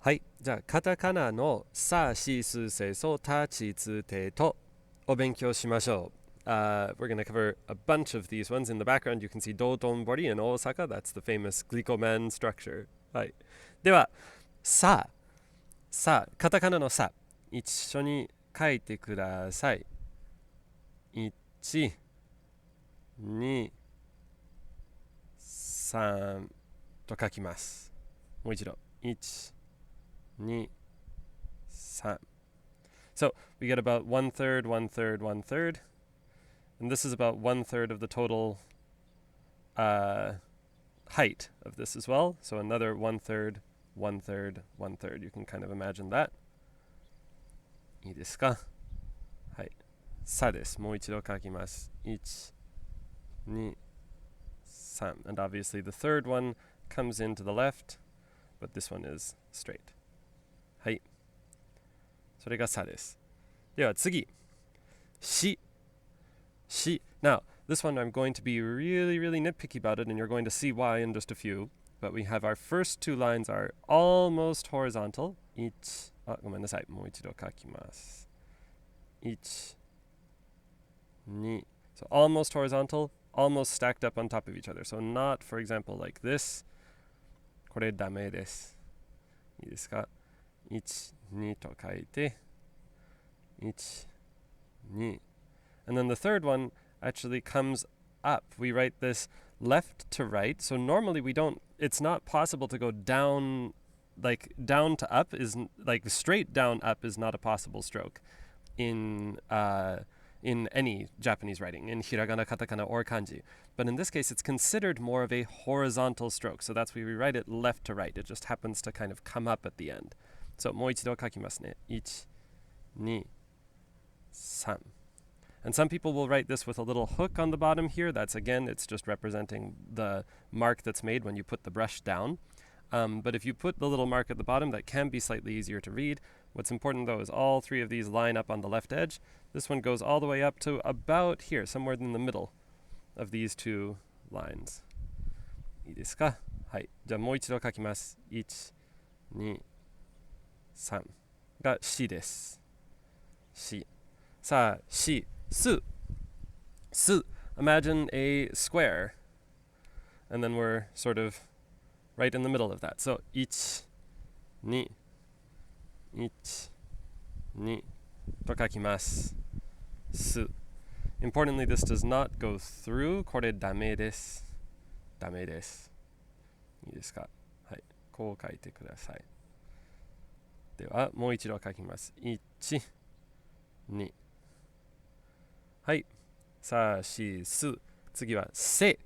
はい。じゃあ、カタカナのさ、し、す、せ、そ、た、ち、つ、て、とを勉強しましょう。We're going to cover a bunch of these ones. In the background, you can see Dotonbori in Osaka. That's the famous Glicoman structure. はい。では、さ、カタカナのさ、一緒に書いてください。1、2、3と書きます。もう一度。1、2、3. So we get about 1/3, 1/3, 1/3. And this is about 1/3 of the total height of this as well. So another 1/3, 1/3, 1/3. You can kind of imagine that. いいですか？はい。さです。もう一度書きます。1、2、3. And obviously the third one comes in to the left, but this one is straight. はい。それがさです。では次。し。Now, this one I'm going to be really, really nitpicky about it, and you're going to see why in just a few. But we have our first two lines are almost horizontal. ごめんなさい。もう一度書きます。1、2. So almost horizontal, almost stacked up on top of each other. So not, for example, like this. これダメです。いいですか？ 1、2と書いて、1、2. And then the third one actually comes up. We write this left to right. So normally it's not possible to go down, like down to up is, like straight down up is not a possible stroke in any Japanese writing, in hiragana, katakana, or kanji. But in this case, it's considered more of a horizontal stroke. So that's why we write it left to right. It just happens to kind of come up at the end. So もう一度書きますね。1、2、3. And some people will write this with a little hook on the bottom here. That's again, it's just representing the mark that's made when you put the brush down. But if you put the little mark at the bottom, that can be slightly easier to read. What's important though is all three of these line up on the left edge. This one goes all the way up to about here, somewhere in the middle of these two lines. いいですか？はい。じゃあもう一度書きます。1、2、3がしです。し。さあ、し。Su. Imagine a square. And then we're sort of right in the middle of that. So, 1, 2, 1, 2 と書きます。す. Importantly, this does not go through. これダメです。ダメです。いいですか？はい。こう書いてください。では、もう一度書きます。1、2。はい。さしす。次はせ。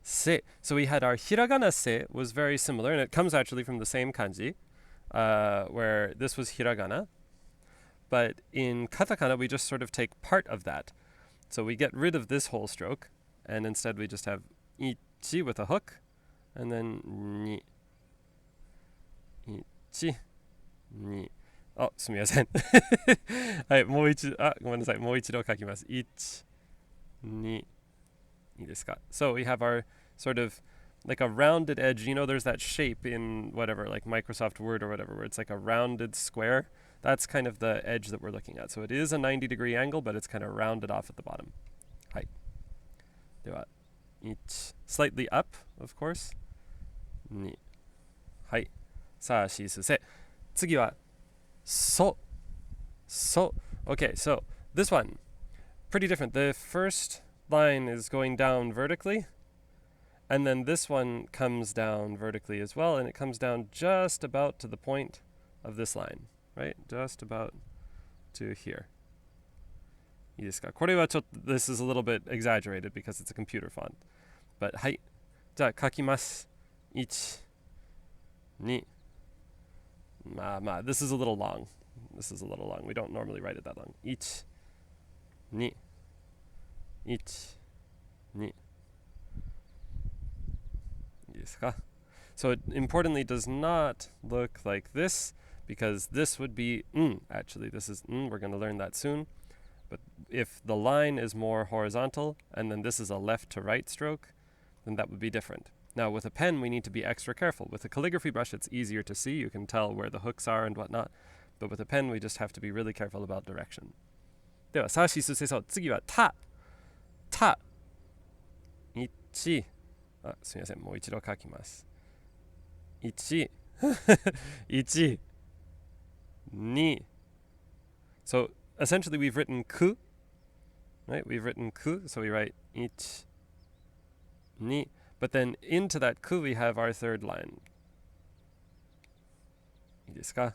Se. So we had our hiragana se was very similar, and it comes actually from the same kanji, where this was hiragana. But in katakana, we just sort of take part of that. So we get rid of this whole stroke, and instead we just have ichi with a hook, and then ni. Ichi, ni. あ、すみません。はい、もう一度、ごめんなさい。もう一度書きます。1、2、いいですか？ So we have our sort of like a rounded edge. You know, there's that shape in whatever, like Microsoft Word or whatever, where it's like a rounded square. That's kind of the edge that we're looking at. So it is a 90-degree angle, but it's kind of rounded off at the bottom. はい。では、1、slightly up, of course. 2、はい。さあ、しすせ。次は、So. Okay, so this one, pretty different. The first line is going down vertically, and then this one comes down vertically as well, and it comes down just about to the point of this line, right? Just about to here. いいですか？これはちょっと this is a little bit exaggerated because it's a computer font. But はい。じゃあ書きます。1、2、this is a little long. We don't normally write it that long. 1、2、1、2. いいですか? So it importantly does not look like this, because this would be actually this is we're going to learn that soon. But if the line is more horizontal and then this is a left to right stroke, then that would be different. Now with a pen, we need to be extra careful. With a calligraphy brush, it's easier to see. You can tell where the hooks are and whatnot. But with a pen, we just have to be really careful about direction. では、さしすせそう。次は、た。た。1。あ、すみません。もう一度書きます。1。1。2. So essentially we've written ku, right? We've written ku, so we write ich, ni, but then into that ku we have our third line. いいですか?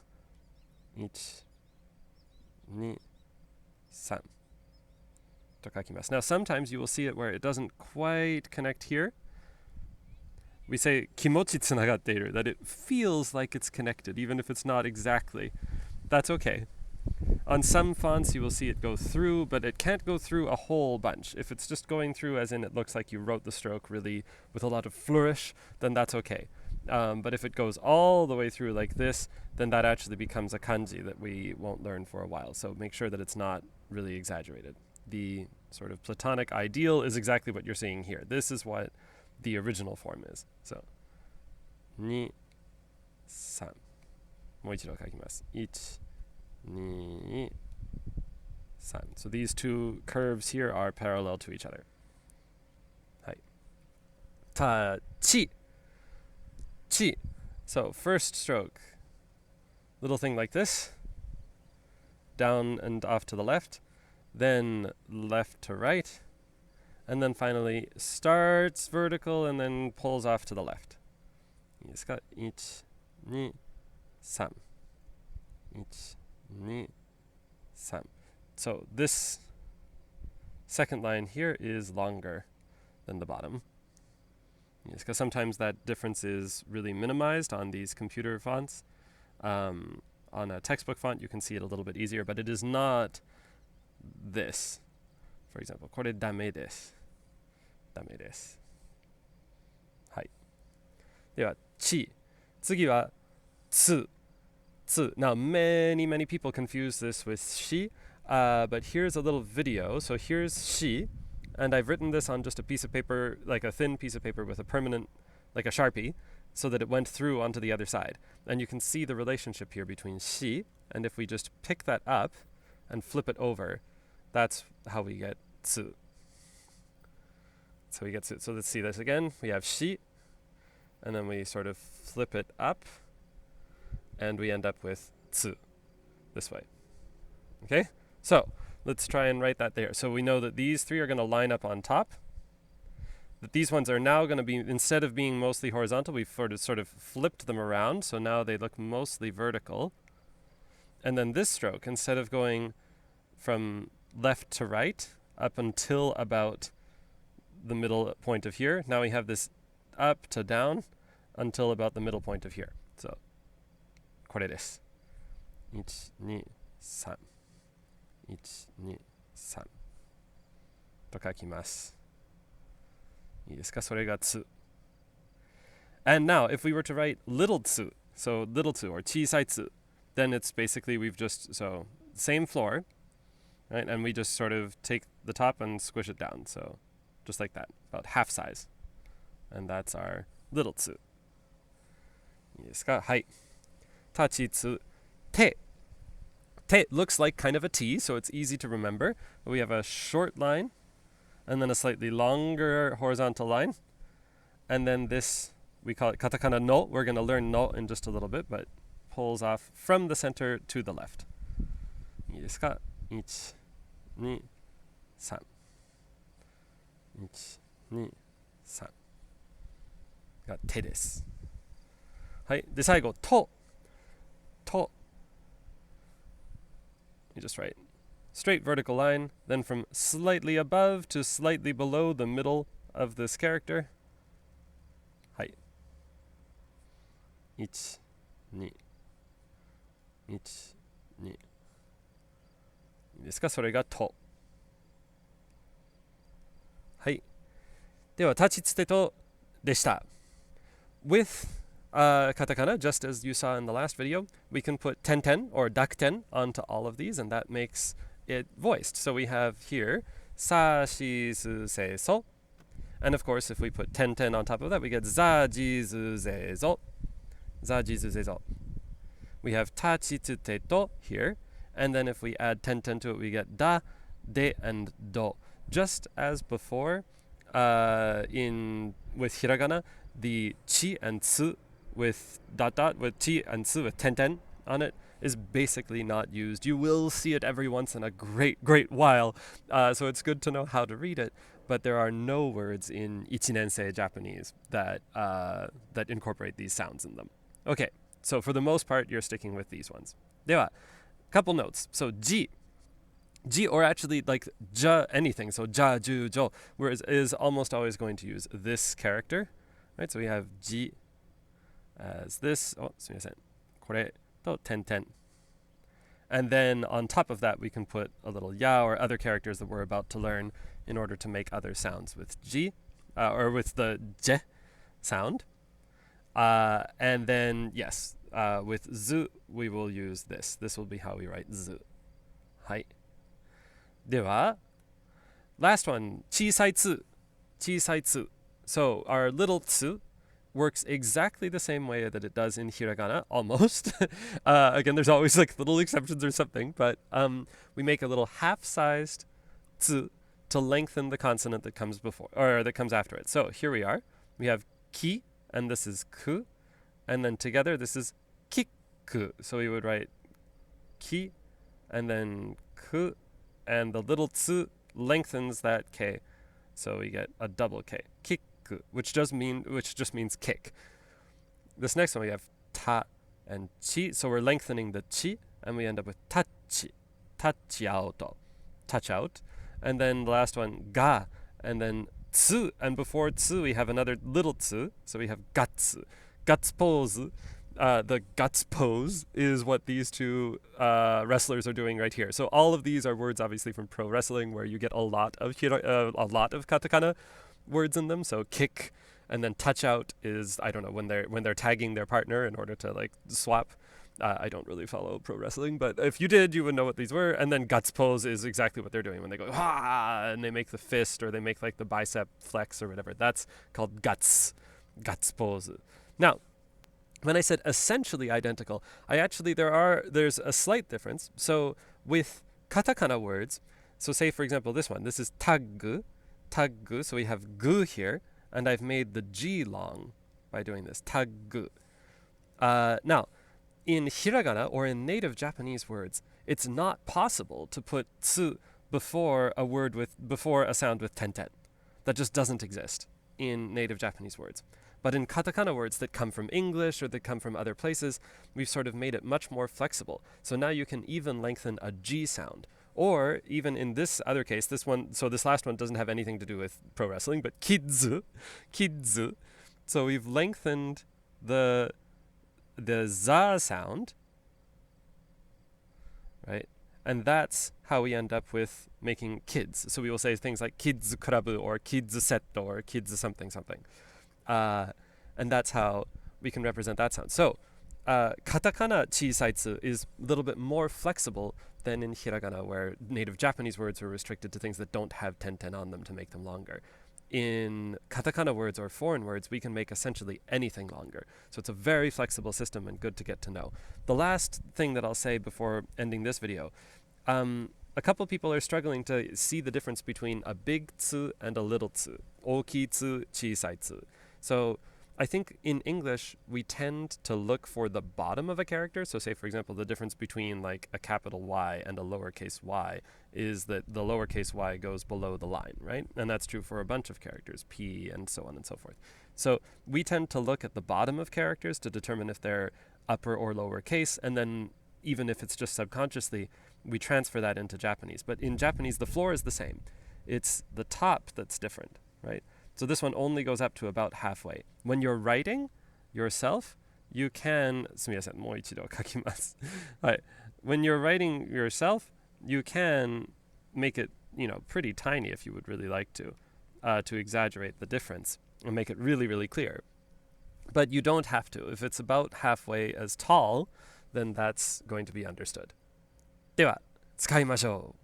1, 2, 3. と書きます. Now sometimes you will see it where it doesn't quite connect here. We say 気持ちつながっている, that it feels like it's connected, even if it's not exactly. That's okay. On some fonts you will see it go through, but it can't go through a whole bunch. If it's just going through as in it looks like you wrote the stroke really with a lot of flourish, then that's okay. But if it goes all the way through like this, then that actually becomes a kanji that we won't learn for a while. So make sure that it's not really exaggerated. The sort of Platonic ideal is exactly what you're seeing here. This is what the original form is. So, 2, 3. もう一度書きます。1, 2, 3. So these two curves here are parallel to each other. はい。たち。ち. So first stroke. Little thing like this. Down and off to the left. Then left to right. And then finally starts vertical and then pulls off to the left. いいですか? 1, 2, 3. 1, 2, 3. So this second line here is longer than the bottom. Yes, because sometimes that difference is really minimized on these computer fonts. On a textbook font, you can see it a little bit easier, but it is not this. For example, これダメです。ダメです。はい。では、ち。次は、つ。つ. Now, many people confuse this with she, but here's a little video. So here's she, and I've written this on just a piece of paper, like a thin piece of paper with a permanent, like a Sharpie, so that it went through onto the other side. And you can see the relationship here between she, and if we just pick that up and flip it over, that's how we get tsu. So we get tsu. So let's see this again. We have she, and then we sort of flip it up, and we end up with tsu, this way. Okay? So, let's try and write that there. So we know that these three are going to line up on top. That these ones are now going to be, instead of being mostly horizontal, we've sort of flipped them around, so now they look mostly vertical. And then this stroke, instead of going from left to right up until about the middle point of here, now we have this up to down until about the middle point of here. So, これです。1, 2, 3. 1, 2, 3. と書きます。いいですか? それがつ. And now, if we were to write little tsu, so little tsu or 小さいつ, then it's basically we've just, so same floor, right? And we just sort of take the top and squish it down. So just like that, about half size. And that's our little tsu. いいですか? はい. たちつて. Te looks like kind of a T, so it's easy to remember. But we have a short line, and then a slightly longer horizontal line. And then this, we call it Katakana no. We're going to learn no in just a little bit, but pulls off from the center to the left. いいですか? 1, 2, 3. 1, 2, 3. が手です。はい。で、最後、と。と。You just write straight vertical line, then from slightly above to slightly below the middle of this character. はい。1, 2. 1, 2. いいですか? それがと。はい。では、立ちつてとでした。With katakana, just as you saw in the last video, we can put ten or dakten onto all of these, and that makes it voiced. So we have here sa, shi, su, se, so, And of course, if we put ten on top of that, we get za ji zu ze zo. Za ji zu ze zo. We have ta chi tsu te to here. And then if we add ten to it, we get da, de, and do. Just as before, with hiragana, the chi and tsu with with chi and tsu with ten on it is basically not used. You will see it every once in a great while, so it's good to know how to read it. But there are no words in Ichinensei Japanese that incorporate these sounds in them. Okay, so for the most part, you're sticking with these ones. では, couple notes. So ji, or actually like ja anything. So ja, ju, jo, whereas is almost always going to use this character, right? So we have ji as this. Oh, すみません。これとten. And then on top of that, we can put a little ya or other characters that we're about to learn in order to make other sounds with ji, or with the je sound. And then, yes, with zu, we will use this. This will be how we write zu. Hai. では, last one, 小さいつ. 小さいつ. So our little tsu works exactly the same way that it does in hiragana, almost. Again, there's always like little exceptions or something, but we make a little half-sized tsu to lengthen the consonant that comes before, or that comes after it. So here we are. We have ki, and this is ku, and then together this is kiku. So we would write ki, and then ku, and the little tsu lengthens that k, so we get a double k, kiku, which just means kick. This next one we have ta and chi, so we're lengthening the chi, and we end up with tachi, tachiaoto, touch out. And then the last one, ga, and then tsu, and before tsu we have another little tsu, so we have gatsu, guts pose. The guts pose is what these two wrestlers are doing right here. So all of these are words obviously from pro wrestling where you get a lot of katakana words in them. So kick, and then touch out is, I don't know, when they're tagging their partner in order to like swap. I don't really follow pro wrestling, but if you did, you would know what these were. And then guts pose is exactly what they're doing when they go ha, and they make the fist, or they make like the bicep flex or whatever. That's called guts pose. Now, when I said essentially identical, there's a slight difference. So with katakana words, so say for example this one, this is taggu, so we have gu here, and I've made the g long by doing this, taggu. Now, in hiragana or in native Japanese words, it's not possible to put tsu before a sound with ten. That just doesn't exist in native Japanese words. But in katakana words that come from English or that come from other places, we've sort of made it much more flexible. So now you can even lengthen a G sound. Or even in this other case, this last one doesn't have anything to do with pro wrestling, but kidzu. So we've lengthened the za sound, right? And that's how we end up with making kids. So we will say things like kids kurabu or kids setto or kids something. And that's how we can represent that sound. So, katakana chisaitsu is a little bit more flexible than in hiragana, where native Japanese words are restricted to things that don't have ten on them to make them longer. In katakana words or foreign words, we can make essentially anything longer. So it's a very flexible system and good to get to know. The last thing that I'll say before ending this video, a couple people are struggling to see the difference between a big tsu and a little tsu. Oki tsu, chisai tsu. So I think in English, we tend to look for the bottom of a character. So say, for example, the difference between like a capital Y and a lowercase y is that the lowercase y goes below the line, right? And that's true for a bunch of characters, P and so on and so forth. So we tend to look at the bottom of characters to determine if they're upper or lowercase, and then even if it's just subconsciously, we transfer that into Japanese. But in Japanese, the floor is the same. It's the top that's different, right? So this one only goes up to about halfway. When you're writing yourself, you can... すみません、もう一度書きます。はい。When you're writing yourself, you can make it, pretty tiny if you would really like to exaggerate the difference and make it really, really clear. But you don't have to. If it's about halfway as tall, then that's going to be understood. では、使いましょう。